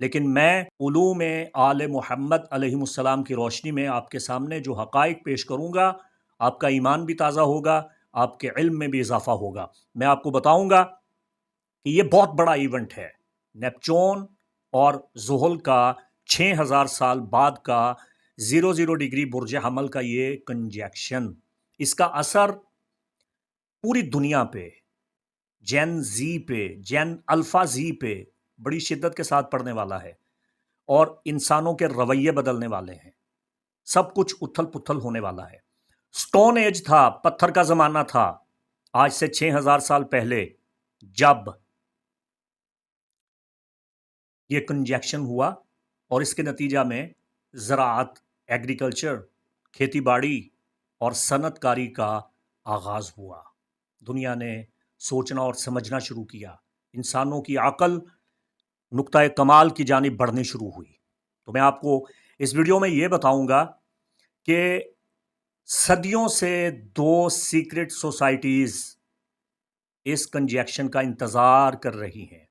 لیکن میں علوم آل محمد علیہ السلام کی روشنی میں آپ کے سامنے جو حقائق پیش کروں گا، آپ کا ایمان بھی تازہ ہوگا، آپ کے علم میں بھی اضافہ ہوگا۔ میں آپ کو بتاؤں گا کہ یہ بہت بڑا ایونٹ ہے، نیپچون اور زحل کا 6000 سال بعد کا 00 ڈگری برج حمل کا یہ کنجیکشن، اس کا اثر پوری دنیا پہ، جین زی پہ، جین الفا زی پہ بڑی شدت کے ساتھ پڑنے والا ہے، اور انسانوں کے رویے بدلنے والے ہیں، سب کچھ اتھل پتھل ہونے والا ہے۔ سٹون ایج تھا، پتھر کا زمانہ تھا، آج سے 6000 سال پہلے جب یہ کنجیکشن ہوا، اور اس کے نتیجہ میں زراعت، ایگریکلچر، کھیتی باڑی اور صنعت کاری کا آغاز ہوا۔ دنیا نے سوچنا اور سمجھنا شروع کیا، انسانوں کی عقل نقطۂ کمال کی جانب بڑھنی شروع ہوئی۔ تو میں آپ کو اس ویڈیو میں یہ بتاؤں گا کہ صدیوں سے 2 سیکرٹ سوسائٹیز اس کنجیکشن کا انتظار کر رہی ہیں۔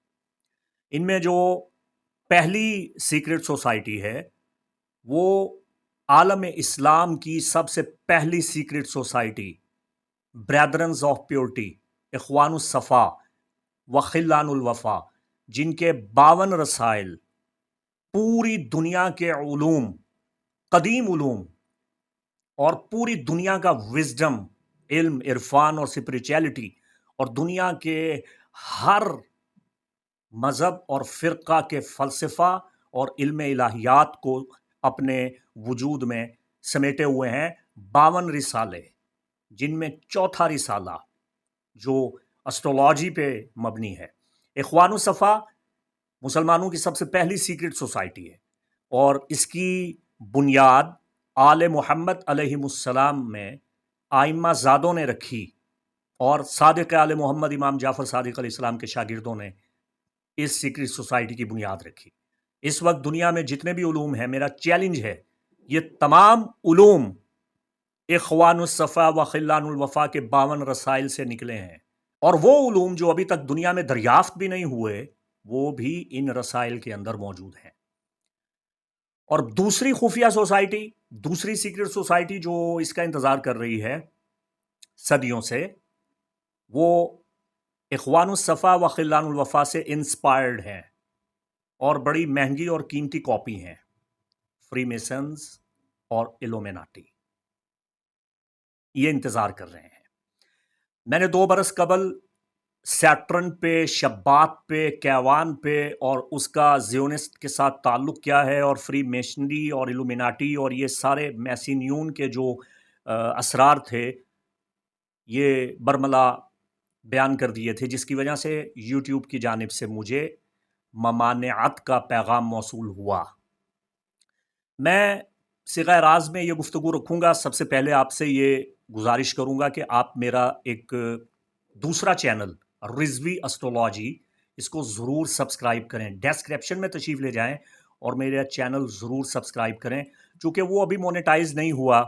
ان میں جو پہلی سیکرٹ سوسائٹی ہے وہ عالم اسلام کی سب سے پہلی سیکرٹ سوسائٹی برادرنز آف پیورٹی، اخوان الصفا وخلان الوفا، جن کے 52 رسائل پوری دنیا کے علوم، قدیم علوم اور پوری دنیا کا وزڈم، علم، عرفان اور اسپریچویلٹی، اور دنیا کے ہر مذہب اور فرقہ کے فلسفہ اور علم الہیات کو اپنے وجود میں سمیٹے ہوئے ہیں۔ 52 رسالے، جن میں چوتھا رسالہ جو اسٹرولوجی پہ مبنی ہے۔ اخوان الصفا مسلمانوں کی سب سے پہلی سیکرٹ سوسائٹی ہے، اور اس کی بنیاد آل محمد علیہ السلام میں آئمہ زادوں نے رکھی، اور صادق آل محمد امام جعفر صادق علیہ السلام کے شاگردوں نے اس سیکرٹ سوسائٹی کی بنیاد رکھی۔ اس وقت دنیا میں جتنے بھی علوم ہیں، میرا چیلنج ہے، یہ تمام علوم اخوان الصفا و خلان الوفا کے 52 رسائل سے نکلے ہیں، اور وہ علوم جو ابھی تک دنیا میں دریافت بھی نہیں ہوئے وہ بھی ان رسائل کے اندر موجود ہیں۔ اور دوسری خفیہ سوسائٹی، دوسری سیکرٹ سوسائٹی جو اس کا انتظار کر رہی ہے صدیوں سے، وہ اخوان الصفا و خلان الوفا سے انسپائرڈ ہیں، اور بڑی مہنگی اور قیمتی کاپی ہیں، فری میسنز اور ایلومیناٹی، یہ انتظار کر رہے ہیں۔ میں نے 2 برس قبل سیٹرن پہ، شبات پہ، کیوان پہ اور اس کا زیونسٹ کے ساتھ تعلق کیا ہے، اور فری میشنری اور ایلومیناٹی اور یہ سارے میسینیون کے جو اسرار تھے، یہ برملا بیان کر دیے تھے، جس کی وجہ سے یوٹیوب کی جانب سے مجھے ممانعت کا پیغام موصول ہوا۔ میں صیغہ راز میں یہ گفتگو رکھوں گا۔ سب سے پہلے آپ سے یہ گزارش کروں گا کہ آپ میرا ایک دوسرا چینل رضوی اسٹرولوجی، اس کو ضرور سبسکرائب کریں، ڈسکرپشن میں تشریف لے جائیں اور میرا چینل ضرور سبسکرائب کریں، چونکہ وہ ابھی مونیٹائز نہیں ہوا،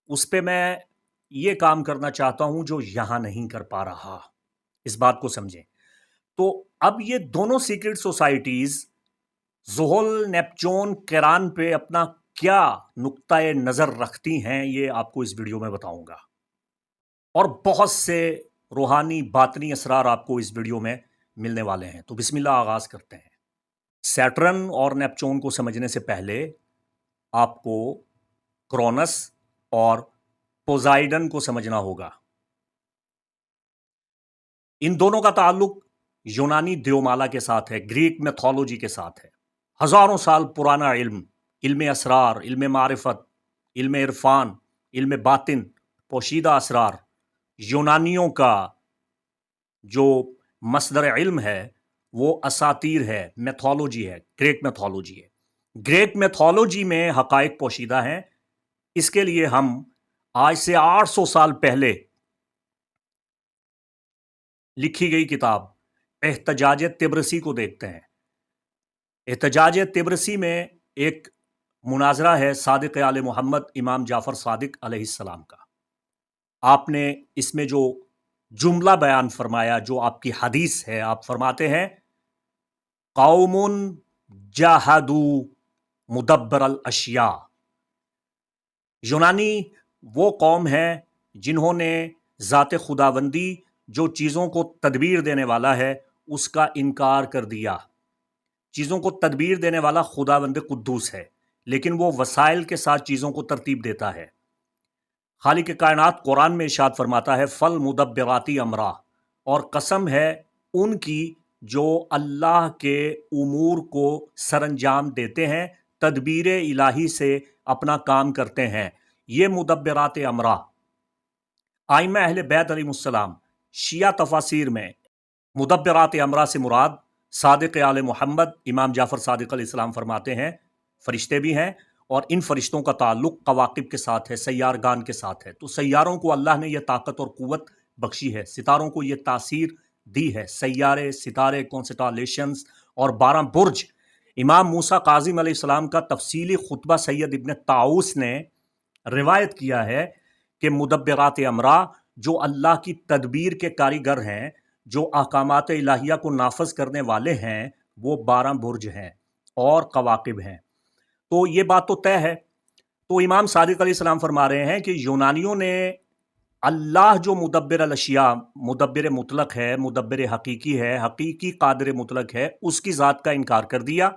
اس پہ میں یہ کام کرنا چاہتا ہوں جو یہاں نہیں کر پا رہا، اس بات کو سمجھیں۔ تو اب یہ دونوں سیکرٹ سوسائٹیز زحل، نیپچون، کیران پہ اپنا کیا نقطۂ نظر رکھتی ہیں، یہ آپ کو اس ویڈیو میں بتاؤں گا، اور بہت سے روحانی باطنی اسرار آپ کو اس ویڈیو میں ملنے والے ہیں۔ تو بسم اللہ، آغاز کرتے ہیں۔ سیٹرن اور نیپچون کو سمجھنے سے پہلے آپ کو کرونس اور پوزائیڈن کو سمجھنا ہوگا۔ ان دونوں کا تعلق یونانی دیومالا کے ساتھ ہے، گریک میتھولوجی کے ساتھ ہے۔ ہزاروں سال پرانا علم، علم اسرار، علم معرفت، علم عرفان، علم باطن، پوشیدہ اسرار، یونانیوں کا جو مصدر علم ہے وہ اساطیر ہے، میتھولوجی ہے، گریک میتھولوجی ہے۔ گریک میتھولوجی میں حقائق پوشیدہ ہیں۔ اس کے لیے ہم آج سے 800 سال پہلے لکھی گئی کتاب احتجاج طبرسی کو دیکھتے ہیں۔ احتجاج طبرسی میں ایک مناظرہ ہے صادق آل محمد امام جعفر صادق علیہ السلام کا۔ آپ نے اس میں جو جملہ بیان فرمایا، جو آپ کی حدیث ہے، آپ فرماتے ہیں قوم جاہدو مدبر الاشیاء، یونانی وہ قوم ہے جنہوں نے ذات خداوندی جو چیزوں کو تدبیر دینے والا ہے اس کا انکار کر دیا۔ چیزوں کو تدبیر دینے والا خداوند قدوس ہے، لیکن وہ وسائل کے ساتھ چیزوں کو ترتیب دیتا ہے۔ خالق کائنات قرآن میں ارشاد فرماتا ہے فل مدبراتی امرا، اور قسم ہے ان کی جو اللہ کے امور کو سر انجام دیتے ہیں، تدبیر الہی سے اپنا کام کرتے ہیں۔ یہ مدبرات امرا آئمہ اہل بیت علیہ السلام شیعہ تفاسیر میں مدبرات امرا سے مراد صادق آل محمد امام جعفر صادق علیہ السلام فرماتے ہیں فرشتے بھی ہیں، اور ان فرشتوں کا تعلق کواکب کے ساتھ ہے، سیارگان کے ساتھ ہے۔ تو سیاروں کو اللہ نے یہ طاقت اور قوت بخشی ہے، ستاروں کو یہ تاثیر دی ہے، سیارے، ستارے، کانسٹیلیشنز اور 12 برج۔ امام موسیٰ کاظم علیہ السلام کا تفصیلی خطبہ سید ابن طاؤس نے روایت کیا ہے کہ مدبرات امرا جو اللہ کی تدبیر کے کاریگر ہیں، جو احکامات الہیہ کو نافذ کرنے والے ہیں، وہ 12 برج ہیں اور کواکب ہیں۔ تو یہ بات تو طے ہے۔ تو امام صادق علیہ السلام فرما رہے ہیں کہ یونانیوں نے اللہ جو مدبر الاشیاء، مدبر مطلق ہے، مدبر حقیقی ہے، حقیقی قادر مطلق ہے، اس کی ذات کا انکار کر دیا۔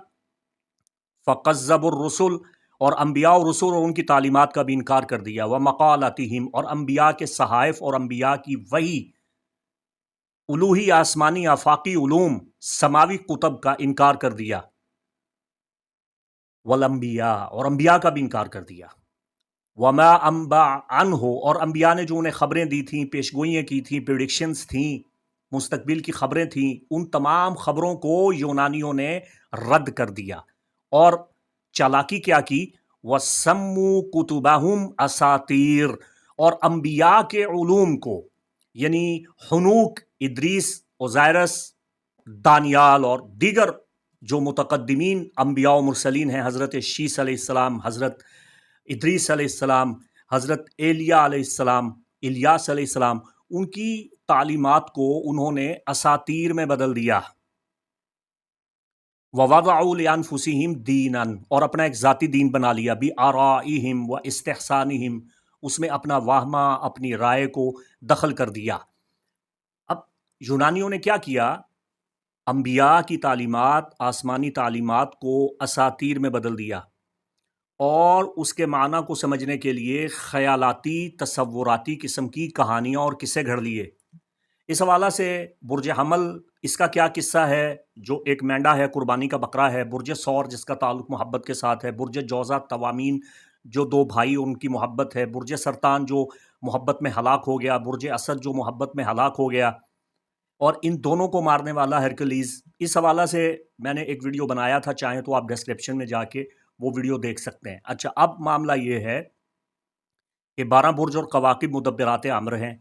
فَقَذَّبُوا الرُّسُلَ، اور انبیاء و رسول اور ان کی تعلیمات کا بھی انکار کر دیا۔ وَمَقَالَتِهِمْ، اور انبیاء کے صحائف اور انبیاء کی وحی، الوہی، آسمانی، آفاقی علوم، سماوی کتب کا انکار کر دیا۔ والانبیاء، اور انبیاء کا بھی انکار کر دیا۔ وما انبا عنہ، اور انبیاء نے جو انہیں خبریں دی تھیں، پیشگوئیاں کی تھیں، پریڈکشنز تھیں، مستقبل کی خبریں تھیں، ان تمام خبروں کو یونانیوں نے رد کر دیا۔ اور چالاکی کیا کی؟ وَسَمُّوا كُتُبَهُمْ أَسَاطِيرَ، اور انبیاء کے علوم کو، یعنی حنوک، ادریس، اوزائرس، دانیال اور دیگر جو متقدمین انبیاء و مرسلین ہیں، حضرت شیس علیہ السلام، حضرت ادریس علیہ السلام، حضرت ایلیاء علیہ السلام، الیاس علیہ السلام، ان کی تعلیمات کو انہوں نے اساطیر میں بدل دیا۔ وَوَضَعُوا لِأَنفُسِهِمْ دِینًا، اور اپنا ایک ذاتی دین بنا لیا، بِآرَائِهِمْ وَإِسْتِحْسَانِهِمْ، اس میں اپنا واہمہ، اپنی رائے کو دخل کر دیا۔ اب یونانیوں نے کیا کیا؟ انبیاء کی تعلیمات، آسمانی تعلیمات کو اساطیر میں بدل دیا، اور اس کے معنی کو سمجھنے کے لیے خیالاتی، تصوراتی قسم کی کہانیاں اور قصے گھڑ لیے۔ اس حوالہ سے برج حمل، اس کا کیا قصہ ہے؟ جو ایک مینڈا ہے، قربانی کا بکرا ہے۔ برج ثور، جس کا تعلق محبت کے ساتھ ہے۔ برج جوزہ توامین، جو 2 بھائی ان کی محبت ہے۔ برج سرطان جو محبت میں ہلاک ہو گیا۔ برج اسد جو محبت میں ہلاک ہو گیا، اور ان دونوں کو مارنے والا ہرکلیز۔ اس حوالہ سے میں نے ایک ویڈیو بنایا تھا، چاہیں تو آپ ڈسکرپشن میں جا کے وہ ویڈیو دیکھ سکتے ہیں۔ اچھا، اب معاملہ یہ ہے کہ 12 برج اور کواکب مدبرات امر ہیں،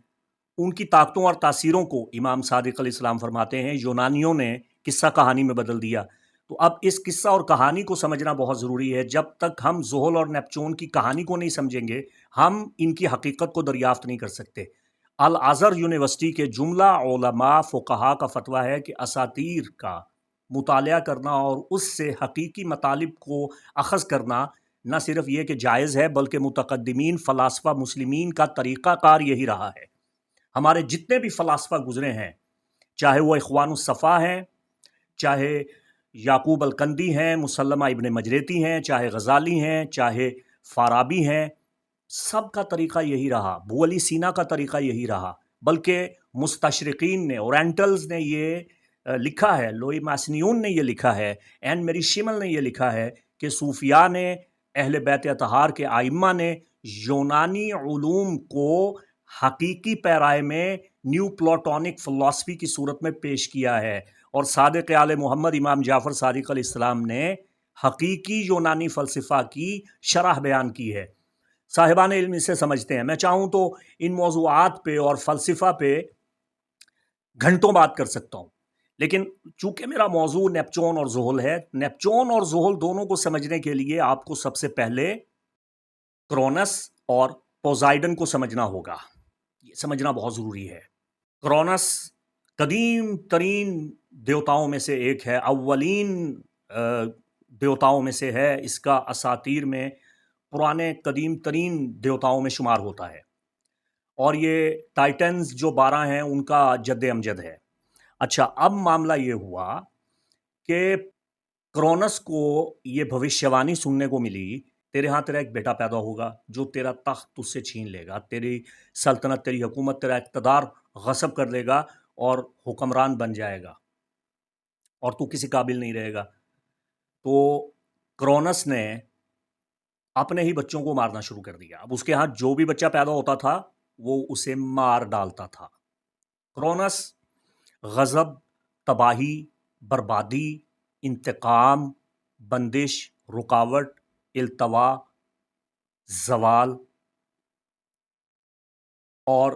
ان کی طاقتوں اور تاثیروں کو امام صادق علیہ السلام فرماتے ہیں یونانیوں نے قصہ کہانی میں بدل دیا۔ تو اب اس قصہ اور کہانی کو سمجھنا بہت ضروری ہے۔ جب تک ہم زحل اور نیپچون کی کہانی کو نہیں سمجھیں گے، ہم ان کی حقیقت کو دریافت نہیں کر سکتے۔ الازہر یونیورسٹی کے جملہ علماء فقہا کا فتویٰ ہے کہ اساطیر کا مطالعہ کرنا اور اس سے حقیقی مطالب کو اخذ کرنا نہ صرف یہ کہ جائز ہے، بلکہ متقدمین فلاسفہ مسلمین کا طریقہ کار یہی رہا ہے۔ ہمارے جتنے بھی فلاسفہ گزرے ہیں، چاہے وہ اخوان الصفا ہیں، چاہے یعقوب الکندی ہیں، مسلمہ ابن مجریتی ہیں، چاہے غزالی ہیں، چاہے فارابی ہیں، سب کا طریقہ یہی رہا۔ ابو علی سینا کا طریقہ یہی رہا، بلکہ مستشرقین نے، اورینٹلز نے یہ لکھا ہے، لوئی ماسنیون نے یہ لکھا ہے، این میری شمل نے یہ لکھا ہے کہ صوفیاء نے، اہل بیت اطہار کے ائمہ نے یونانی علوم کو حقیقی پیرائے میں نیو پلاٹونک فلسفی کی صورت میں پیش کیا ہے، اور صادق آل محمد امام جعفر صادق علیہ السلام نے حقیقی یونانی فلسفہ کی شرح بیان کی ہے۔ صاحبان علم اسے سمجھتے ہیں۔ میں چاہوں تو ان موضوعات پہ اور فلسفہ پہ گھنٹوں بات کر سکتا ہوں، لیکن چونکہ میرا موضوع نیپچون اور زحل ہے، نیپچون اور زحل دونوں کو سمجھنے کے لیے آپ کو سب سے پہلے کرونس اور پوزائیڈن کو سمجھنا ہوگا۔ یہ سمجھنا بہت ضروری ہے۔ کرونس قدیم ترین دیوتاؤں میں سے ایک ہے، اولین دیوتاؤں میں سے ہے، اس کا اساطیر میں پرانے قدیم ترین دیوتاؤں میں شمار ہوتا ہے، اور یہ ٹائٹنز جو 12 ہیں ان کا جد امجد ہے۔ اچھا، اب معاملہ یہ ہوا کہ کرونس کو یہ بھوشیوانی سننے کو ملی، تیرے ہاں تیرا ایک بیٹا پیدا ہوگا جو تیرا تخت تجھ سے چھین لے گا، تیری سلطنت، تیری حکومت، تیرا اقتدار غصب کر لے گا اور حکمران بن جائے گا، اور تو کسی قابل نہیں رہے گا۔ تو کرونس نے اپنے ہی بچوں کو مارنا شروع کر دیا۔ اب اس کے ہاں جو بھی بچہ پیدا ہوتا تھا وہ اسے مار ڈالتا تھا۔ کرونس غضب، تباہی، بربادی، انتقام، بندش، رکاوٹ، التوا، زوال اور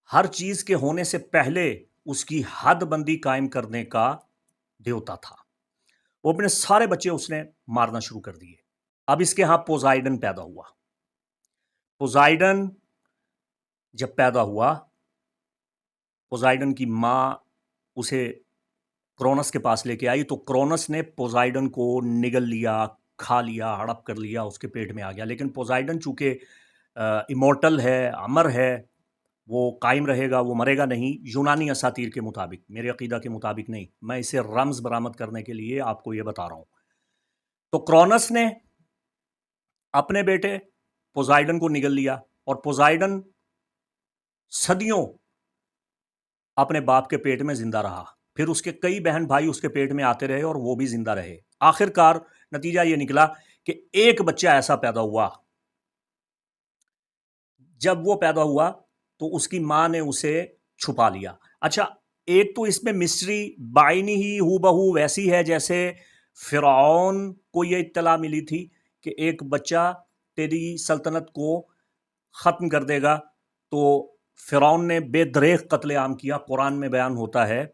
ہر چیز کے ہونے سے پہلے اس کی حد بندی قائم کرنے کا دیوتا تھا۔ وہ اپنے سارے بچے اس نے مارنا شروع کر دیے۔ اب اس کے ہاں پوزائیڈن پیدا ہوا۔ پوزائیڈن جب پیدا ہوا، پوزائیڈن کی ماں اسے کرونس کے پاس لے کے آئی، تو کرونس نے پوزائیڈن کو نگل لیا، کھا لیا، ہڑپ کر لیا، اس کے پیٹ میں آ گیا۔ لیکن پوزائیڈن چونکہ ایمورٹل ہے، امر ہے، وہ قائم رہے گا، وہ مرے گا نہیں، یونانی اساطیر کے مطابق، میرے عقیدہ کے مطابق نہیں، میں اسے رمز برآمد کرنے کے لیے آپ کو یہ بتا رہا ہوں۔ تو کرونس نے اپنے بیٹے پوزائیڈن کو نگل لیا، اور پوزائیڈن صدیوں اپنے باپ کے پیٹ میں زندہ رہا۔ پھر اس کے کئی بہن بھائی اس کے پیٹ میں آتے رہے اور وہ بھی زندہ رہے۔ آخر کار نتیجہ یہ نکلا کہ ایک بچہ ایسا پیدا ہوا، جب وہ پیدا ہوا تو اس کی ماں نے اسے چھپا لیا۔ اچھا، ایک تو اس میں مسٹری بائنی ہی ہو بہو ویسی ہے جیسے فرعون کو یہ اطلاع ملی تھی کہ ایک بچہ تیری سلطنت کو ختم کر دے گا، تو فرعون نے بے دریغ قتل عام کیا، قرآن میں بیان ہوتا ہے۔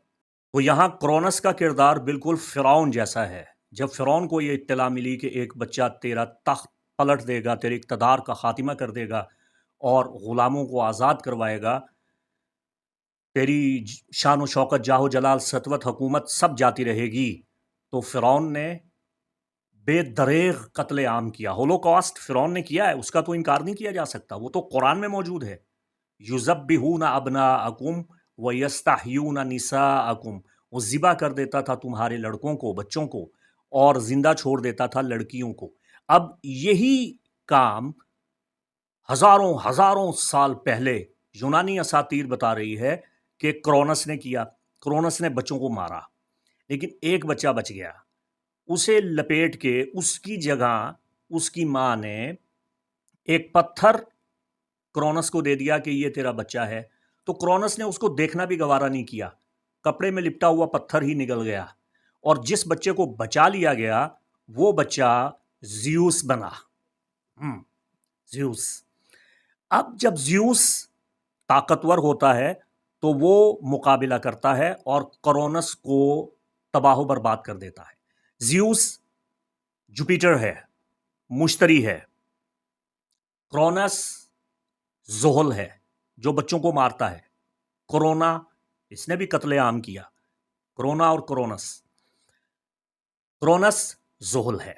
تو یہاں کرونس کا کردار بالکل فرعون جیسا ہے۔ جب فرعون کو یہ اطلاع ملی کہ ایک بچہ تیرا تخت پلٹ دے گا، تیرے اقتدار کا خاتمہ کر دے گا اور غلاموں کو آزاد کروائے گا، تیری شان و شوکت، جاہ و جلال، سطوت، حکومت سب جاتی رہے گی، تو فرعون نے بے دریغ قتل عام کیا۔ ہولوکاسٹ فرعون نے کیا ہے، اس کا تو انکار نہیں کیا جا سکتا، وہ تو قرآن میں موجود ہے۔ یذبحون ابناءکم ویستحیون نساءکم، وہ ذبح کر دیتا تھا تمہارے لڑکوں کو، بچوں کو، اور زندہ چھوڑ دیتا تھا لڑکیوں کو۔ اب یہی کام ہزاروں ہزاروں سال پہلے یونانی اساطیر بتا رہی ہے کہ کرونس نے کیا۔ کرونس نے بچوں کو مارا، لیکن ایک بچہ بچ گیا، اسے لپیٹ کے اس کی جگہ اس کی ماں نے ایک پتھر کرونس کو دے دیا کہ یہ تیرا بچہ ہے۔ تو کرونس نے اس کو دیکھنا بھی گوارا نہیں کیا، کپڑے میں لپٹا ہوا پتھر ہی نگل گیا، اور جس بچے کو بچا لیا گیا وہ بچہ زیوس بنا۔ زیوس۔ اب جب زیوس طاقتور ہوتا ہے تو وہ مقابلہ کرتا ہے اور کرونس کو تباہ و برباد کر دیتا ہے۔ زیوس جوپیٹر ہے، مشتری ہے، کرونس زحل ہے جو بچوں کو مارتا ہے، کرونا اس نے بھی قتل عام کیا، کرونا اور کرونس زحل ہے،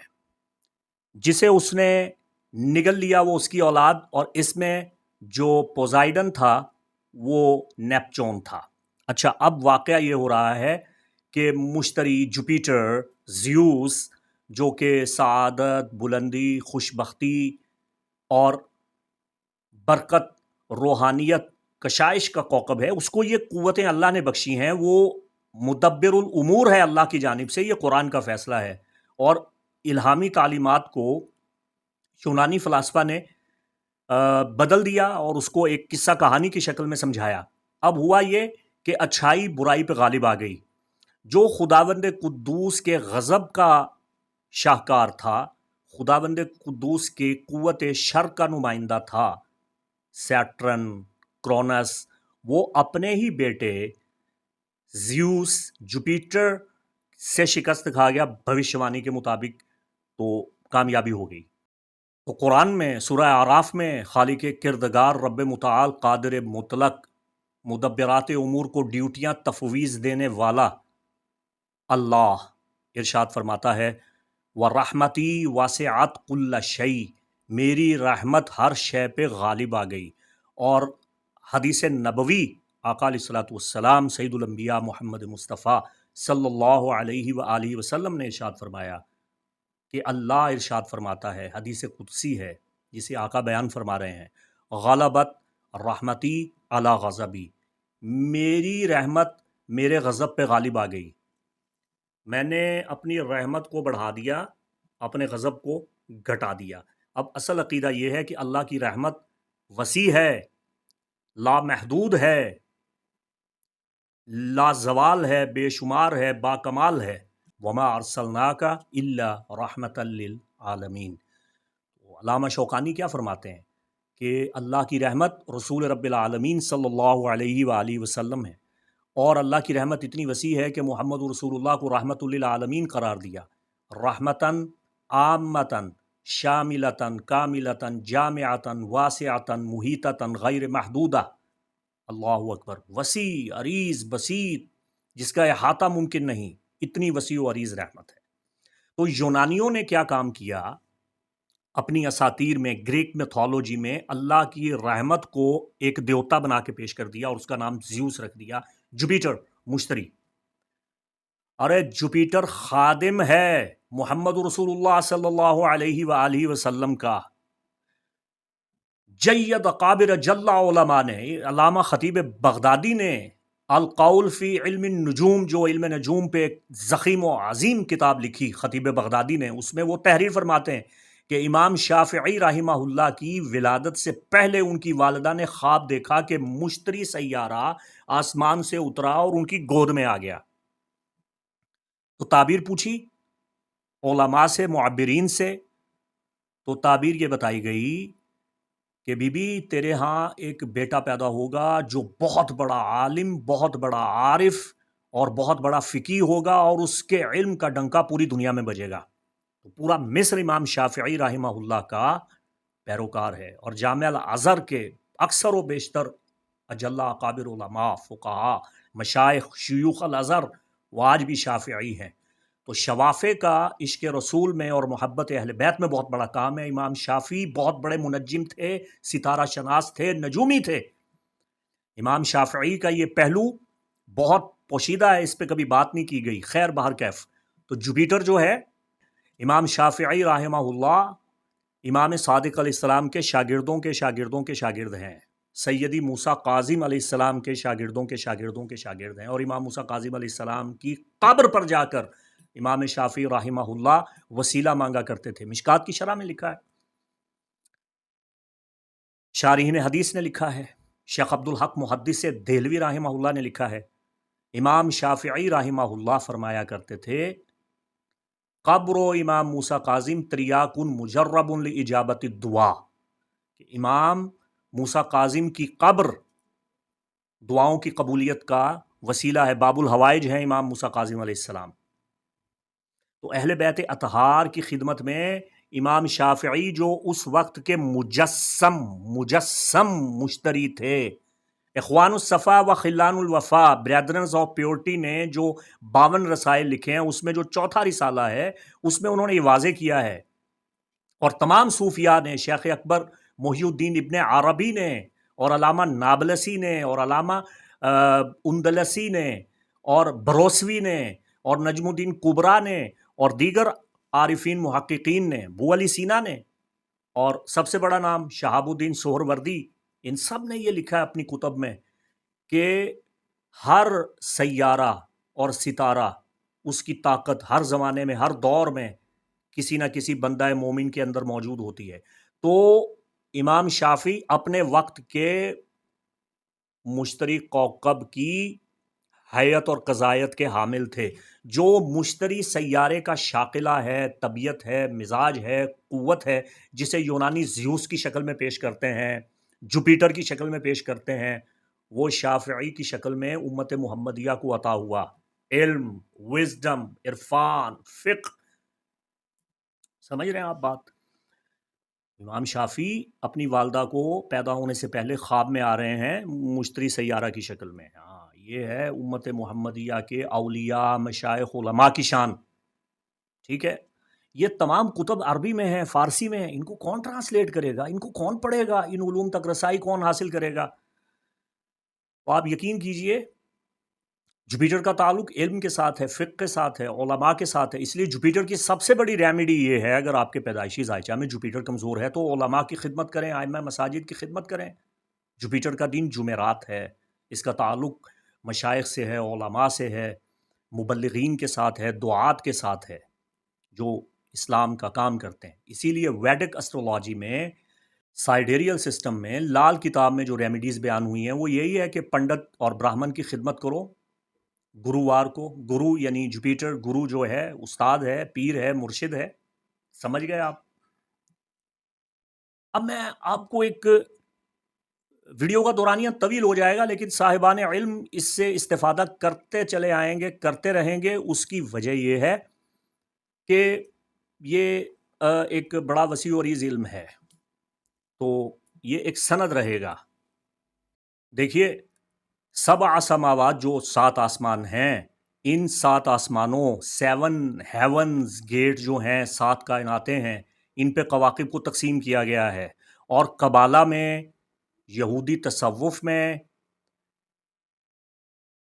جسے اس نے نگل لیا وہ اس کی اولاد، اور اس میں جو پوزائیڈن تھا وہ نیپچون تھا۔ اچھا، اب واقعہ یہ ہو رہا ہے کہ مشتری جوپیٹر، زیوس، جو کہ سعادت، بلندی، خوشبختی اور برکت، روحانیت، کشائش کا کوکب ہے، اس کو یہ قوتیں اللہ نے بخشی ہیں، وہ مدبر الامور ہے اللہ کی جانب سے، یہ قرآن کا فیصلہ ہے۔ اور الہامی تعلیمات کو یونانی فلاسفہ نے بدل دیا اور اس کو ایک قصہ کہانی کی شکل میں سمجھایا۔ اب ہوا یہ کہ اچھائی برائی پہ غالب آ گئی۔ جو خداوند قدوس کے غضب کا شاہکار تھا، خداوند قدوس کے قوت شر کا نمائندہ تھا، سیٹرن، کرونس، وہ اپنے ہی بیٹے زیوس، جوپیٹر سے شکست کھا گیا بھوشیوانی کے مطابق، تو کامیابی ہو گئی۔ تو قرآن میں سورہ اعراف میں خالق کردگار رب متعال قادر مطلق مدبرات امور کو ڈیوٹیاں تفویض دینے والا اللہ ارشاد فرماتا ہے ورحمتی واسعت کل شیء، میری رحمت ہر شے پہ غالب آ گئی۔ اور حدیث نبوی آقا علیہ الصلوۃ والسلام سید الانبیاء محمد مصطفیٰ صلی اللہ علیہ وآلہ وسلم نے ارشاد فرمایا کہ اللہ ارشاد فرماتا ہے، حدیث قدسی ہے جسے آقا بیان فرما رہے ہیں، غلبت رحمتی علی غضبی، میری رحمت میرے غضب پہ غالب آ گئی، میں نے اپنی رحمت کو بڑھا دیا، اپنے غضب کو گھٹا دیا۔ اب اصل عقیدہ یہ ہے کہ اللہ کی رحمت وسیع ہے، لامحدود ہے، لا زوال ہے، بے شمار ہے، با کمال ہے۔ وما ارسلناک الا رحمت للعالمین۔ علامہ شوکانی کیا فرماتے ہیں کہ اللہ کی رحمت رسول رب العالمین صلی اللہ علیہ وآلہ وسلم ہے، اور اللہ کی رحمت اتنی وسیع ہے کہ محمد رسول اللہ کو رحمت للعالمین قرار دیا، رحمتاً عامتاً شاملتاً کاملتاً جامعتاً واسعتاً محیطتاً غیر محدودہ۔ اللہ اکبر، وسیع عریض بسیط، جس کا احاطہ ممکن نہیں، اتنی وسیع و عریض رحمت ہے۔ تو یونانیوں نے کیا کام کیا؟ اپنی اساطیر میں، گریک میتھولوجی میں اللہ کی رحمت کو ایک دیوتا بنا کے پیش کر دیا اور اس کا نام زیوس رکھ دیا، جوپیٹر، مشتری۔ ارے جوپیٹر خادم ہے محمد رسول اللہ صلی اللہ علیہ وآلہ وسلم کا۔ جید قابر جل علماء نے، علامہ خطیب بغدادی نے القول فی علم النجوم، جو علم نجوم پہ ایک ضخیم و عظیم کتاب لکھی خطیب بغدادی نے، اس میں وہ تحریر فرماتے ہیں کہ امام شافعی رحمہ اللہ کی ولادت سے پہلے ان کی والدہ نے خواب دیکھا کہ مشتری سیارہ آسمان سے اترا اور ان کی گود میں آ گیا۔ تو تعبیر پوچھی علماء سے، معبرین سے، تو تعبیر یہ بتائی گئی کہ بی بی تیرے ہاں ایک بیٹا پیدا ہوگا جو بہت بڑا عالم، بہت بڑا عارف اور بہت بڑا فقیہ ہوگا، اور اس کے علم کا ڈنکا پوری دنیا میں بجے گا۔ تو پورا مصر امام شافعی رحمہ اللہ کا پیروکار ہے، اور جامعہ الازہر کے اکثر و بیشتر اجلہ اکابر علماء، فقہاء، مشائخ، شیوخ الازہر وہ آج بھی شافعی ہیں۔ تو شوافے کا عشق رسول میں اور محبت اہل بیت میں بہت بڑا کام ہے۔ امام شافعی بہت بڑے منجم تھے، ستارہ شناس تھے، نجومی تھے۔ امام شافعی کا یہ پہلو بہت پوشیدہ ہے، اس پہ کبھی بات نہیں کی گئی، خیر بہر کیف۔ تو جوپیٹر جو ہے، امام شافعی رحمہ اللہ امام صادق علیہ السلام کے شاگردوں کے شاگردوں کے شاگرد ہیں، سیدی موسیٰ کاظم علیہ السلام کے شاگردوں کے شاگردوں کے شاگرد ہیں، اور امام موسیٰ کاظم علیہ السلام کی قبر پر جا کر امام شافعی رحمہ اللہ وسیلہ مانگا کرتے تھے۔ مشکات کی شرح میں لکھا ہے، شارحین حدیث نے لکھا ہے، شیخ عبدالحق محدث دہلوی رحمہ اللہ نے لکھا ہے، امام شافعی رحمہ اللہ فرمایا کرتے تھے قبر و امام موسیٰ کاظم تریاکن مجرب لاجابت الدعا، کہ امام موسیٰ کاظم کی قبر دعاؤں کی قبولیت کا وسیلہ ہے، باب الحوائج ہیں امام موسیٰ کاظم علیہ السلام۔ تو اہل بیت اطہار کی خدمت میں امام شافعی جو اس وقت کے مجسم مشتری تھے، اخوان الصفا و خلان الوفا، برادرنز آف پیورٹی نے جو 52 رسائل لکھے ہیں، اس میں جو چوتھا رسالہ ہے اس میں انہوں نے یہ واضح کیا ہے، اور تمام صوفیاء نے، شیخ اکبر محی الدین ابن عربی نے، اور علامہ نابلسی نے، اور علامہ اندلسی نے، اور بروسوی نے، اور نجم الدین کبرا نے، اور دیگر عارفین محققین نے، بو علی سینا نے، اور سب سے بڑا نام شہاب الدین سہروردی، ان سب نے یہ لکھا ہے اپنی کتب میں کہ ہر سیارہ اور ستارہ، اس کی طاقت ہر زمانے میں، ہر دور میں کسی نہ کسی بندہ مومن کے اندر موجود ہوتی ہے۔ تو امام شافعی اپنے وقت کے مشتری کوكب کی حیت اور قضایت کے حامل تھے۔ جو مشتری سیارے کا شاقلہ ہے، طبیعت ہے، مزاج ہے، قوت ہے، جسے یونانی زیوس کی شکل میں پیش کرتے ہیں، جوپیٹر کی شکل میں پیش کرتے ہیں، وہ شافعی کی شکل میں امت محمدیہ کو عطا ہوا۔ علم، وزڈم، عرفان، فقہ، سمجھ رہے ہیں آپ بات؟ امام شافعی اپنی والدہ کو پیدا ہونے سے پہلے خواب میں آ رہے ہیں مشتری سیارہ کی شکل میں۔ ہاں، یہ ہے امت محمدیہ کے اولیاء، مشائخ، علماء کی شان، ٹھیک ہے؟ یہ تمام کتب عربی میں ہیں، فارسی میں ہیں، ان کو کون ٹرانسلیٹ کرے گا؟ ان کو کون پڑھے گا؟ ان علوم تک رسائی کون حاصل کرے گا؟ تو آپ یقین کیجئے جوپیٹر کا تعلق علم کے ساتھ ہے، فقہ کے ساتھ ہے، علماء کے ساتھ ہے۔ اس لیے جوپیٹر کی سب سے بڑی ریمیڈی یہ ہے، اگر آپ کے پیدائشی ذائچہ میں جوپیٹر کمزور ہے تو علماء کی خدمت کریں، ائمہ مساجد کی خدمت کریں۔ جوپیٹر کا دن جمعرات ہے، اس کا تعلق مشائخ سے ہے، علماء سے ہے، مبلغین کے ساتھ ہے، دعات کے ساتھ ہے جو اسلام کا کام کرتے ہیں۔ اسی لیے ویدک اسٹرولوجی میں، سائیڈیریل سسٹم میں، لال کتاب میں جو ریمیڈیز بیان ہوئی ہیں وہ یہی ہے کہ پنڈت اور براہمن کی خدمت کرو گرووار کو۔ گرو یعنی جوپیٹر، گرو جو ہے استاد ہے، پیر ہے، مرشد ہے۔ سمجھ گئے آپ؟ اب میں آپ کو ایک ویڈیو کا دورانیہ طویل ہو جائے گا، لیکن صاحبان علم اس سے استفادہ کرتے چلے آئیں گے، کرتے رہیں گے۔ اس کی وجہ یہ ہے کہ یہ ایک بڑا وسیع و عریض علم ہے، تو یہ ایک سند رہے گا۔ دیکھیے، سبع سماوات جو 7 آسمان ہیں، ان 7 آسمانوں، 7 ہیونز گیٹ جو ہیں، 7 کائناتیں ہیں، ان پہ کواکب کو تقسیم کیا گیا ہے۔ اور قبالہ میں، یہودی تصوف میں،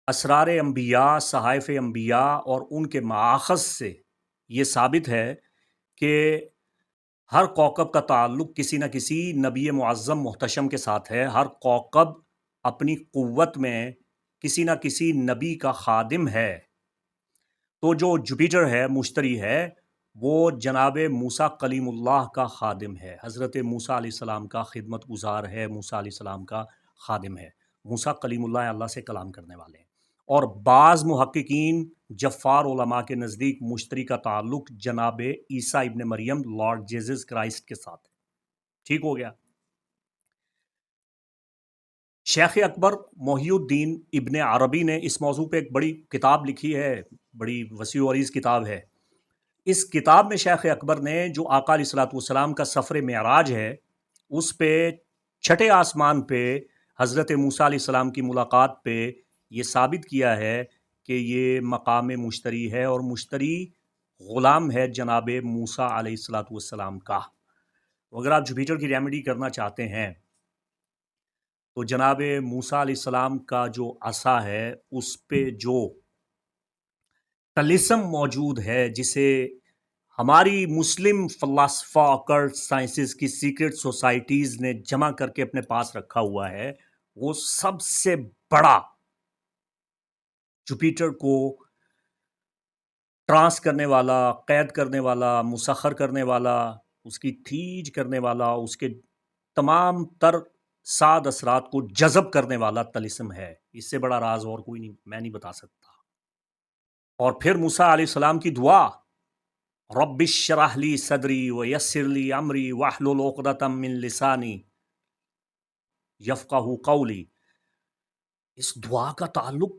اسرار انبیاء، صحائف انبیاء اور ان کے مآخذ سے یہ ثابت ہے کہ ہر کوکب کا تعلق کسی نہ کسی نبی معظم محتشم کے ساتھ ہے۔ ہر کوکب اپنی قوت میں کسی نہ کسی نبی کا خادم ہے۔ تو جو جوپیٹر ہے، مشتری ہے، وہ جناب موسیٰ کلیم اللہ کا خادم ہے، حضرت موسیٰ علیہ السلام کا خدمت گزار ہے، موسیٰ علیہ السلام کا خادم ہے۔ موسیٰ کلیم اللہ اللہ سے کلام کرنے والے ہیں۔ اور بعض محققین جفار علماء کے نزدیک مشتری کا تعلق جناب عیسیٰ ابن مریم، لارڈ جیزس کرائسٹ کے ساتھ ہے۔ ٹھیک ہو گیا؟ شیخ اکبر محی الدین ابن عربی نے اس موضوع پہ ایک بڑی کتاب لکھی ہے، بڑی وسیع و عریض کتاب ہے۔ اس کتاب میں شیخ اکبر نے جو آقا علیہ الصلوۃ والسلام کا سفر معراج ہے، اس پہ 6 آسمان پہ حضرت موسیٰ علیہ السلام کی ملاقات پہ یہ ثابت کیا ہے کہ یہ مقام مشتری ہے، اور مشتری غلام ہے جناب موسیٰ علیہ الصلوۃ والسلام کا۔ اگر آپ جوپیٹر کی ریمیڈی کرنا چاہتے ہیں تو جناب موسیٰ علیہ السلام کا جو عصا ہے، اس پہ جو طلسم موجود ہے، جسے ہماری مسلم فلاسفہ اکلٹ سائنسز کی سیکرٹ سوسائٹیز نے جمع کر کے اپنے پاس رکھا ہوا ہے، وہ سب سے بڑا جوپیٹر کو ٹرانس کرنے والا، قید کرنے والا، مسخر کرنے والا، اس کی تھیج کرنے والا، اس کے تمام تر ساد اثرات کو جذب کرنے والا طلسم ہے۔ اس سے بڑا راز اور کوئی نہیں، میں نہیں بتا سکتا۔ اور پھر موسیٰ علیہ السلام کی دعا، رب اشرح لی صدری ویسر لی امری واحلل عقدۃ من لسانی یفقہوا قولی، اس دعا کا تعلق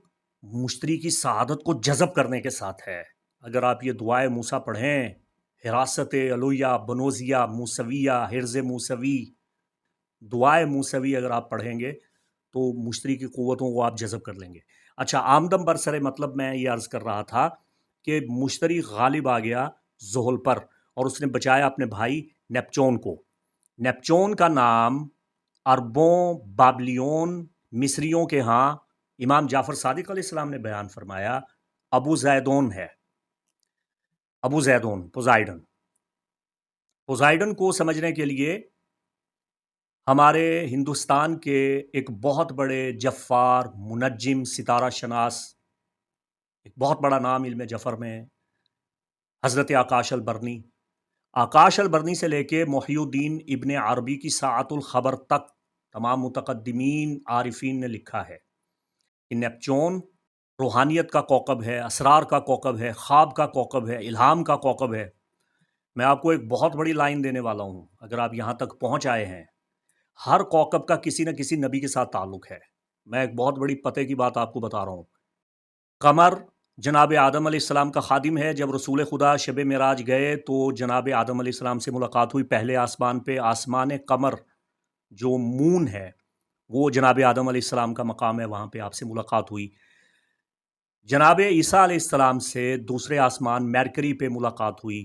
مشتری کی سعادت کو جذب کرنے کے ساتھ ہے۔ اگر آپ یہ دعائے موسیٰ پڑھیں، حراست علویہ، بنوزیہ، موسویہ، حرز موسوی، دعائے موسوی اگر آپ پڑھیں گے تو مشتری کی قوتوں کو آپ جذب کر لیں گے۔ اچھا، آمدم برسر مطلب میں یہ عرض کر رہا تھا کہ مشتری غالب آ گیا زحل پر، اور اس نے بچایا اپنے بھائی نیپچون کو۔ نیپچون کا نام عربوں، بابلیون، مصریوں کے ہاں امام جعفر صادق علیہ السلام نے بیان فرمایا ابو زیدون ہے۔ ابو زیدون، پوزائیڈن۔ پوزائیڈن کو سمجھنے کے لیے ہمارے ہندوستان کے ایک بہت بڑے جفار، منجم، ستارہ شناس، ایک بہت بڑا نام علم جفر میں، حضرت آکاش البرنی۔ آکاش البرنی سے لے کے محی الدین ابن عربی کی ساعت الخبر تک تمام متقدمین عارفین نے لکھا ہے کہ نیپچون روحانیت کا کوکب ہے، اسرار کا کوکب ہے، خواب کا کوکب ہے، الہام کا کوکب ہے۔ میں آپ کو ایک بہت بڑی لائن دینے والا ہوں، اگر آپ یہاں تک پہنچ آئے ہیں۔ ہر کوکب کا کسی نہ کسی نبی کے ساتھ تعلق ہے۔ میں ایک بہت بڑی پتے کی بات آپ کو بتا رہا ہوں۔ قمر جناب آدم علیہ السلام کا خادم ہے۔ جب رسول خدا شب معراج گئے تو جناب آدم علیہ السلام سے ملاقات ہوئی پہلے آسمان پہ۔ آسمان قمر جو مون ہے، وہ جناب آدم علیہ السلام کا مقام ہے، وہاں پہ آپ سے ملاقات ہوئی۔ جناب عیسیٰ علیہ السلام سے دوسرے آسمان میرکری پہ ملاقات ہوئی۔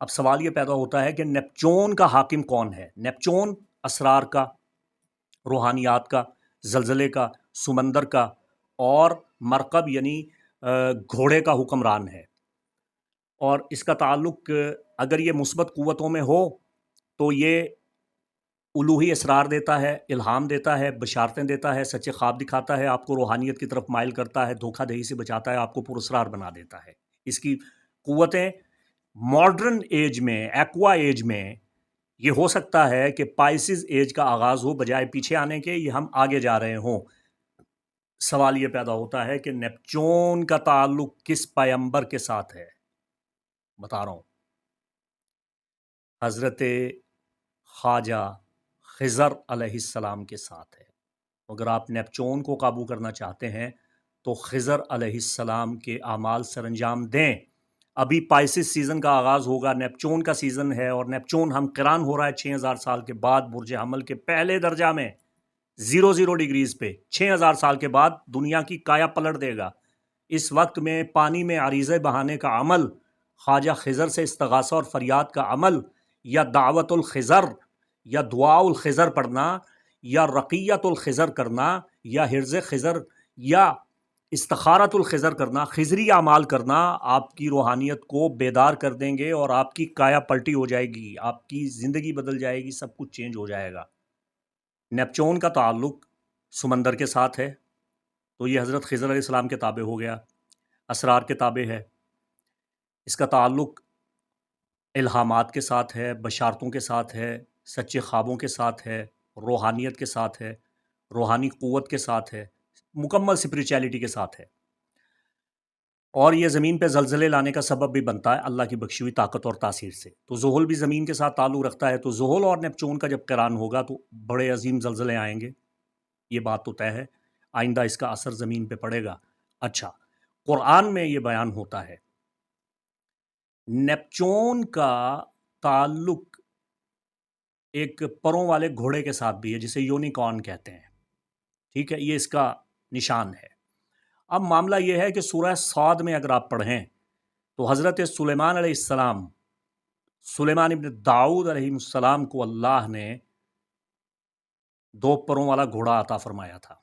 اب سوال یہ پیدا ہوتا ہے کہ نیپچون کا حاکم کون ہے؟ نیپچون اسرار کا، روحانیات کا، زلزلے کا، سمندر کا اور مرکب یعنی گھوڑے کا حکمران ہے، اور اس کا تعلق اگر یہ مثبت قوتوں میں ہو تو یہ الوہی اسرار دیتا ہے، الہام دیتا ہے، بشارتیں دیتا ہے، سچے خواب دکھاتا ہے، آپ کو روحانیت کی طرف مائل کرتا ہے، دھوکہ دہی سے بچاتا ہے، آپ کو پراسرار بنا دیتا ہے۔ اس کی قوتیں ماڈرن ایج میں، ایکوا ایج میں یہ ہو سکتا ہے کہ پائسز ایج کا آغاز ہو، بجائے پیچھے آنے کے یہ ہم آگے جا رہے ہوں۔ سوال یہ پیدا ہوتا ہے کہ نیپچون کا تعلق کس پیغمبر کے ساتھ ہے؟ بتا رہا ہوں، حضرت خواجہ خضر علیہ السلام کے ساتھ ہے۔ اگر آپ نیپچون کو قابو کرنا چاہتے ہیں تو خضر علیہ السلام کے اعمال سر انجام دیں۔ ابھی پائسس سیزن کا آغاز ہوگا، نیپچون کا سیزن ہے، اور نیپچون ہم قران ہو رہا ہے 6000 سال کے بعد برج حمل کے پہلے درجہ میں 00 ڈگریز پہ 6000 سال کے بعد دنیا کی کایا پلٹ دے گا۔ اس وقت میں پانی میں عریضے بہانے کا عمل، خواجہ خضر سے استغاثہ اور فریاد کا عمل، یا دعوت الخضر یا دعاء الخضر پڑھنا، یا رقیت الخضر کرنا، یا حرز خضر یا استخارت الخضر کرنا، خضری اعمال کرنا آپ کی روحانیت کو بیدار کر دیں گے، اور آپ کی کایا پلٹی ہو جائے گی، آپ کی زندگی بدل جائے گی، سب کچھ چینج ہو جائے گا۔ نیپچون کا تعلق سمندر کے ساتھ ہے تو یہ حضرت خضر علیہ السلام کے تابع ہو گیا، اسرار کے تابع ہے۔ اس کا تعلق الہامات کے ساتھ ہے، بشارتوں کے ساتھ ہے، سچے خوابوں کے ساتھ ہے، روحانیت کے ساتھ ہے، روحانی قوت کے ساتھ ہے، مکمل اسپریچولیٹی کے ساتھ ہے، اور یہ زمین پہ زلزلے لانے کا سبب بھی بنتا ہے اللہ کی بخشی ہوئی طاقت اور تاثیر سے۔ تو زحل بھی زمین کے ساتھ تعلق رکھتا ہے، تو زحل اور نیپچون کا جب قران ہوگا تو بڑے عظیم زلزلے آئیں گے، یہ بات تو طے ہے، آئندہ اس کا اثر زمین پہ پڑے گا۔ اچھا، قرآن میں یہ بیان ہوتا ہے نیپچون کا تعلق ایک پروں والے گھوڑے کے ساتھ بھی ہے جسے یونیکارن کہتے ہیں، ٹھیک ہے، یہ اس کا نشان ہے۔ اب معاملہ یہ ہے کہ سورہ صاد میں اگر آپ پڑھیں تو حضرت سلیمان علیہ السلام، سلیمان ابن داؤد علیہ السلام کو اللہ نے 2 پروں والا گھوڑا عطا فرمایا تھا۔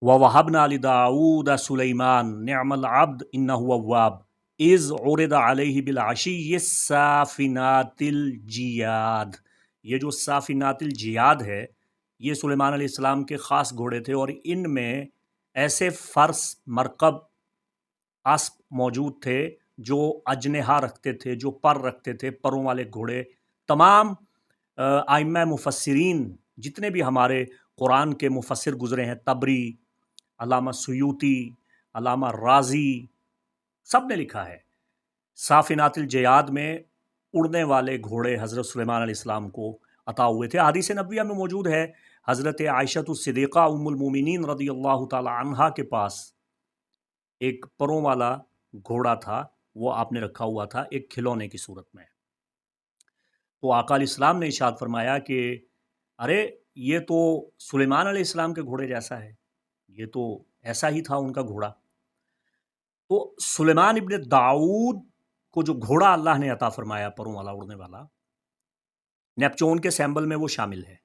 وَوَهَبْنَا لِدَاؤُودَ سُلَيْمَانَ نِعْمَ الْعَبْدُ إِنَّهُ أَوَّابٌ اِذْ عُرِضَ عَلَيْهِ بِالْعَشِيِّ الصَّافِنَاتِ الْجِیَادِ۔ یہ جو صافنات الجیاد ہے یہ سلیمان علیہ السلام کے خاص گھوڑے تھے، اور ان میں ایسے فرس، مرکب، اسب موجود تھے جو اجنحہ رکھتے تھے، جو پر رکھتے تھے، پروں والے گھوڑے۔ تمام ائمہ مفسرین جتنے بھی ہمارے قرآن کے مفسر گزرے ہیں، طبری، علامہ سیوطی، علامہ رازی، سب نے لکھا ہے صافنات الجیاد میں اڑنے والے گھوڑے حضرت سلیمان علیہ السلام کو عطا ہوئے تھے۔ حدیث نبویہ میں موجود ہے، حضرت عائشہ الصدیقہ ام المومنین رضی اللہ تعالی عنہا کے پاس ایک پروں والا گھوڑا تھا، وہ آپ نے رکھا ہوا تھا ایک کھلونے کی صورت میں۔ تو آقا علیہ السلام نے ارشاد فرمایا کہ ارے یہ تو سلیمان علیہ السلام کے گھوڑے جیسا ہے، یہ تو ایسا ہی تھا ان کا گھوڑا۔ تو سلیمان ابن داؤد کو جو گھوڑا اللہ نے عطا فرمایا پروں والا، اڑنے والا، نیپچون کے سیمبل میں وہ شامل ہے۔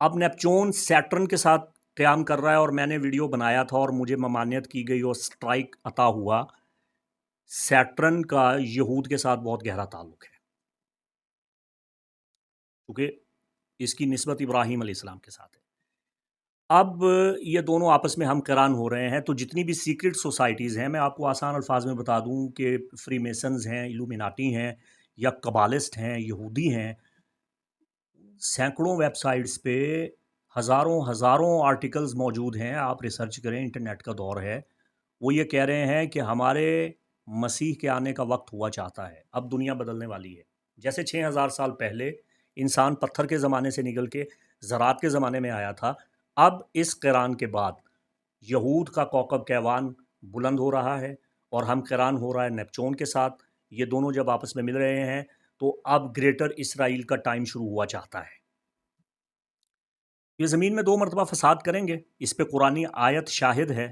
اب نیپچون سیٹرن کے ساتھ قیام کر رہا ہے، اور میں نے ویڈیو بنایا تھا اور مجھے ممانعت کی گئی اور سٹرائک عطا ہوا۔ سیٹرن کا یہود کے ساتھ بہت گہرا تعلق ہے، کیونکہ اس کی نسبت ابراہیم علیہ السلام کے ساتھ ہے۔ اب یہ دونوں آپس میں ہم قران ہو رہے ہیں، تو جتنی بھی سیکرٹ سوسائٹیز ہیں، میں آپ کو آسان الفاظ میں بتا دوں کہ فری میسنز ہیں، ایلومیناٹی ہیں، یا قبالسٹ ہیں، یہودی ہیں، سینکڑوں ویب سائٹس پہ ہزاروں آرٹیکلز موجود ہیں، آپ ریسرچ کریں، انٹرنیٹ کا دور ہے۔ وہ یہ کہہ رہے ہیں کہ ہمارے مسیح کے آنے کا وقت ہوا چاہتا ہے، اب دنیا بدلنے والی ہے۔ جیسے 6000 سال پہلے انسان پتھر کے زمانے سے نکل کے زراعت کے زمانے میں آیا تھا، اب اس قران کے بعد یہود کا کوکب کیوان بلند ہو رہا ہے، اور ہم قران ہو رہا ہے نیپچون کے ساتھ۔ یہ دونوں جب آپس میں مل رہے ہیں تو اب گریٹر اسرائیل کا ٹائم شروع ہوا چاہتا ہے۔ یہ زمین میں 2 مرتبہ فساد کریں گے، اس پہ قرآنی آیت شاہد ہے۔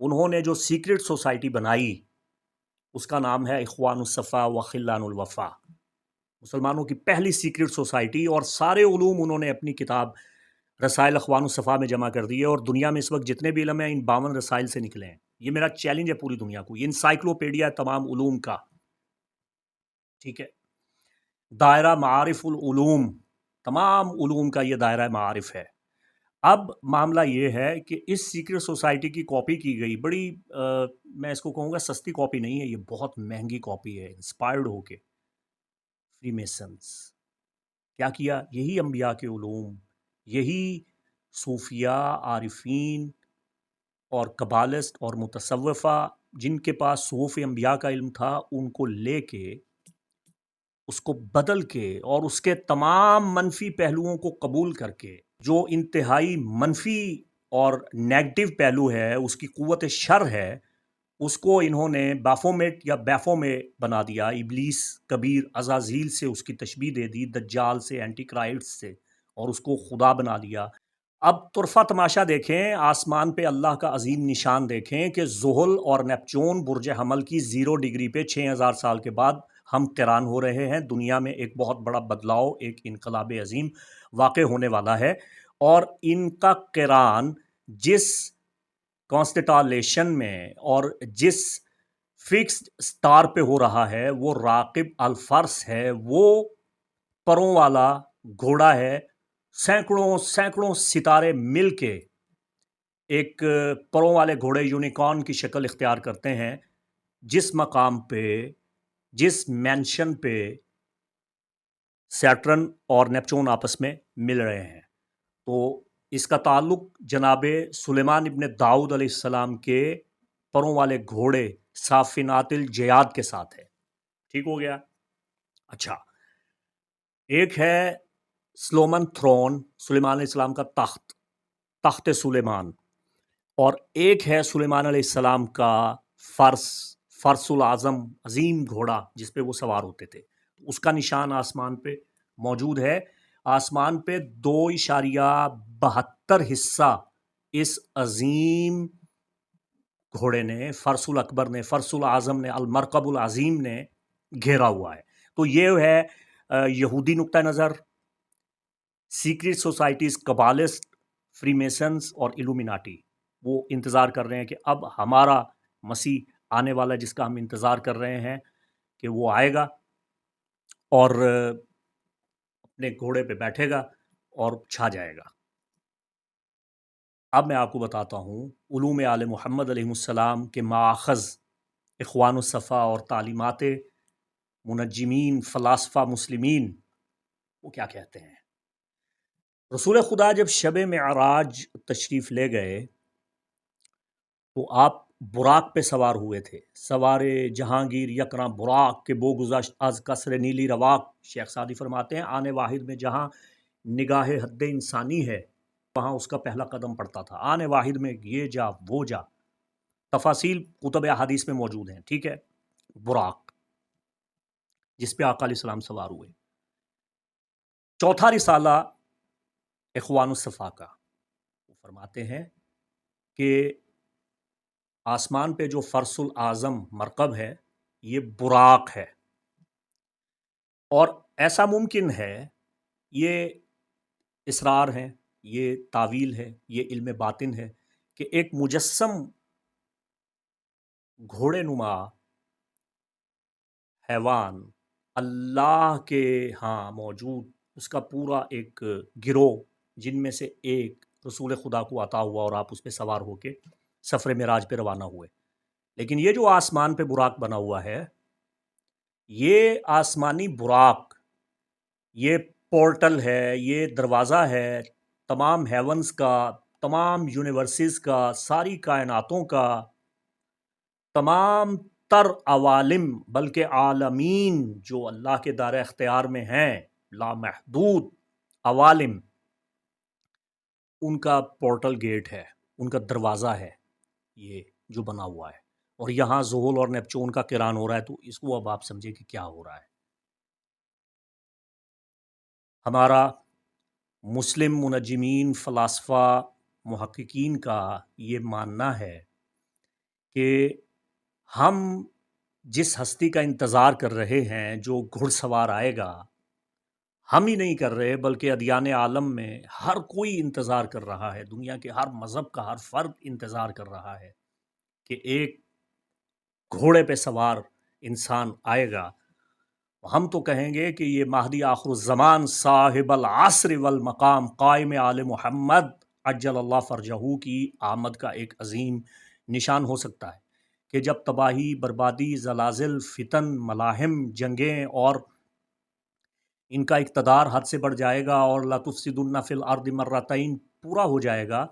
انہوں نے جو سیکرٹ سوسائٹی بنائی اس کا نام ہے اخوان الصفا و خلان الوفا، مسلمانوں کی پہلی سیکرٹ سوسائٹی، اور سارے علوم انہوں نے اپنی کتاب رسائل اخوان الصفا میں جمع کر دیے، اور دنیا میں اس وقت جتنے بھی علم ہیں ان 52 رسائل سے نکلے ہیں۔ یہ میرا چیلنج ہے پوری دنیا کو، یہ انسائکلوپیڈیا ہے تمام علوم کا، ٹھیک ہے، دائرہ معارف العلوم، تمام علوم کا یہ دائرہ معارف ہے۔ اب معاملہ یہ ہے کہ اس سیکرٹ سوسائٹی کی کاپی کی گئی، بڑی میں اس کو کہوں گا سستی کاپی نہیں ہے، یہ بہت مہنگی کاپی ہے، انسپائرڈ ہو کے فری میسنز کیا کیا، یہی انبیاء کے علوم، یہی صوفیہ، عارفین اور قبالسٹ اور متصوفہ جن کے پاس صحف انبیاء کا علم تھا، ان کو لے کے اس کو بدل کے اور اس کے تمام منفی پہلوؤں کو قبول کر کے، جو انتہائی منفی اور نیگیٹو پہلو ہے، اس کی قوت شر ہے، اس کو انہوں نے بافومیٹ یا بیفومے بنا دیا، ابلیس کبیر عزازیل سے اس کی تشبیہ دے دی، دجال سے، اینٹی کرائسٹ سے، اور اس کو خدا بنا دیا۔ اب طرفہ تماشا دیکھیں، آسمان پہ اللہ کا عظیم نشان دیکھیں کہ زحل اور نیپچون برج حمل کی 0 ڈگری پہ 6000 سال کے بعد ہم قران ہو رہے ہیں۔ دنیا میں ایک بہت بڑا بدلاؤ، ایک انقلاب عظیم واقع ہونے والا ہے، اور ان کا قران جس کانسٹیٹالیشن میں اور جس فکسڈ سٹار پہ ہو رہا ہے وہ راقب الفرس ہے، وہ پروں والا گھوڑا ہے، سینکڑوں سینکڑوں ستارے مل کے ایک پروں والے گھوڑے یونیکارن کی شکل اختیار کرتے ہیں، جس مقام پہ، جس مینشن پہ سیٹرن اور نیپچون آپس میں مل رہے ہیں۔ تو اس کا تعلق جناب سلیمان ابن داؤد علیہ السلام کے پروں والے گھوڑے صافنات الجیاد کے ساتھ ہے، ٹھیک ہو گیا۔ اچھا، ایک ہے سلومن تھرون، سلیمان علیہ السلام کا تخت، تخت سلیمان، اور ایک ہے سلیمان علیہ السلام کا فرس العظم، عظیم گھوڑا جس پہ وہ سوار ہوتے تھے، اس کا نشان آسمان پہ موجود ہے۔ آسمان پہ 2.72 حصہ اس عظیم گھوڑے نے، فرس الاکبر نے، فرس العظم نے، المرکب العظیم نے گھیرا ہوا ہے۔ تو یہ ہے یہودی نقطہ نظر، سیکرٹ سوسائٹیز، قبالسٹ، فری میسنز اور ایلومیناٹی، وہ انتظار کر رہے ہیں کہ اب ہمارا مسیح آنے والا، جس کا ہم انتظار کر رہے ہیں کہ وہ آئے گا اور اپنے گھوڑے پہ بیٹھے گا اور چھا جائے گا۔ اب میں آپ کو بتاتا ہوں علوم آل محمد علیہ السلام کے ماخذ اخوان الصفا اور تعلیمات منجمین فلاسفہ مسلمین وہ کیا کہتے ہیں۔ رسول خدا جب شب معراج تشریف لے گئے تو آپ براق پہ سوار ہوئے تھے، سوار جہانگیر یکراں براق کے بو گذشت از کسر نیلی رواق، شیخ سعدی فرماتے ہیں آنے واحد میں جہاں نگاہ حد انسانی ہے وہاں اس کا پہلا قدم پڑتا تھا، آنے واحد میں یہ جا وہ جا، تفاصیل کتب احادیث میں موجود ہیں، ٹھیک ہے۔ براق جس پہ آقا علیہ السلام سوار ہوئے، چوتھا رسالہ اخوان الصفا کا، وہ فرماتے ہیں کہ آسمان پہ جو فرس العظم مرکب ہے یہ براق ہے، اور ایسا ممکن ہے، یہ اسرار ہے، یہ تعویل ہے، یہ علم باطن ہے کہ ایک مجسم گھوڑے نما حیوان اللہ کے ہاں موجود، اس کا پورا ایک گروہ، جن میں سے ایک رسول خدا کو عطا ہوا اور آپ اس پہ سوار ہو کے سفر معراج پہ روانہ ہوئے۔ لیکن یہ جو آسمان پہ براق بنا ہوا ہے، یہ آسمانی براق، یہ پورٹل ہے، یہ دروازہ ہے تمام ہیونز کا، تمام یونیورسز کا، ساری کائناتوں کا، تمام تر عوالم بلکہ عالمین جو اللہ کے دائرہ اختیار میں ہیں، لامحدود عوالم، ان کا پورٹل گیٹ ہے، ان کا دروازہ ہے یہ جو بنا ہوا ہے، اور یہاں زحل اور نیپچون کا قران ہو رہا ہے۔ تو اس کو اب آپ سمجھے کہ کیا ہو رہا ہے۔ ہمارا مسلم منجمین فلاسفہ محققین کا یہ ماننا ہے کہ ہم جس ہستی کا انتظار کر رہے ہیں، جو گھڑ سوار آئے گا، ہم ہی نہیں کر رہے بلکہ ادیان عالم میں ہر کوئی انتظار کر رہا ہے، دنیا کے ہر مذہب کا ہر فرد انتظار کر رہا ہے کہ ایک گھوڑے پہ سوار انسان آئے گا۔ ہم تو کہیں گے کہ یہ مہدی آخر الزمان صاحب العصر والمقام قائم آل محمد عجل اللہ فرجہ کی آمد کا ایک عظیم نشان ہو سکتا ہے کہ جب تباہی، بربادی، زلازل، فتن، ملاحم، جنگیں اور ان کا اقتدار حد سے بڑھ جائے گا اور لا تفسدن فی الارض مرتین پورا ہو جائے گا،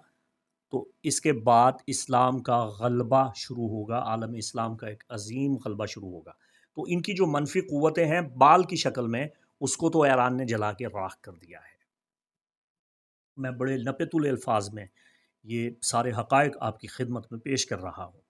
تو اس کے بعد اسلام کا غلبہ شروع ہوگا، عالم اسلام کا ایک عظیم غلبہ شروع ہوگا۔ تو ان کی جو منفی قوتیں ہیں بال کی شکل میں، اس کو تو ایران نے جلا کے راکھ کر دیا ہے۔ میں بڑے نپے تلے الفاظ میں یہ سارے حقائق آپ کی خدمت میں پیش کر رہا ہوں۔